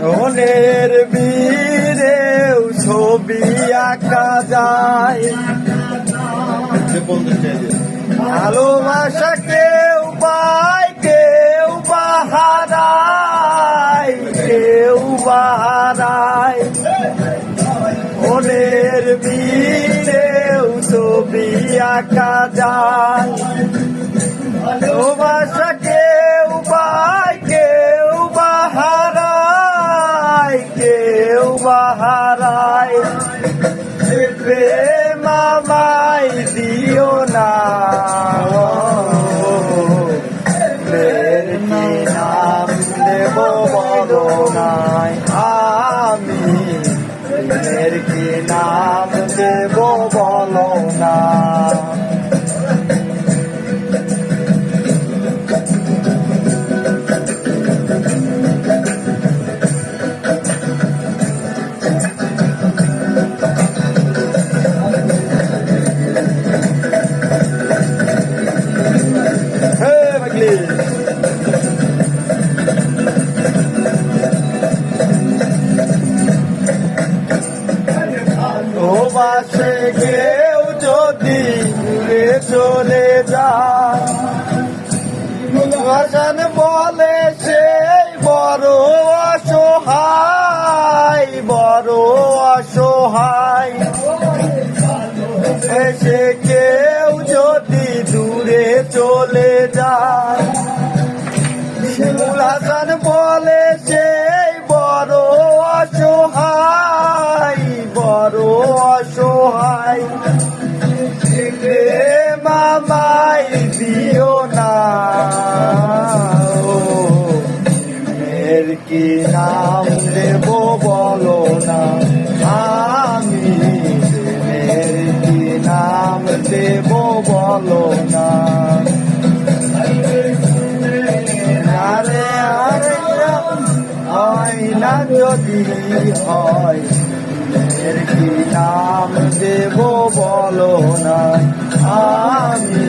মনের বীরেও ছবি আঁকা যায়, ভালোবাসা কেউ পায় কেউ বাহারায়, কেউ বাহারায়। মনের বীরেও ছবি আঁকা যায়, ভালোবাসা কেউ পায় কেউ বাহারায়, কেউ বাহারায়। প্রেম আমায় দিও না, প্রেমের কি নাম দেব বলো নাই, আমি প্রেমের কি নাম দেব বলো না। ভালোবাসে কেউ যদি দূরে চলে যায়, ভাষণ বলে সেই বড় অসহায়, বড় অসহায়। এসে কেউ যদি দূরে চলে যায়, ভাষণ বলে সেই বড় অসহায়, বড় অসহায়। প্রেম আমায় দিও না, প্রেমের কি নাম দেব বলো না, আমি প্রেমের কি নাম দেব বলো না। আরে আরে হয় না যদি হয়, প্রেমের কি নাম দেব বলো না, আমি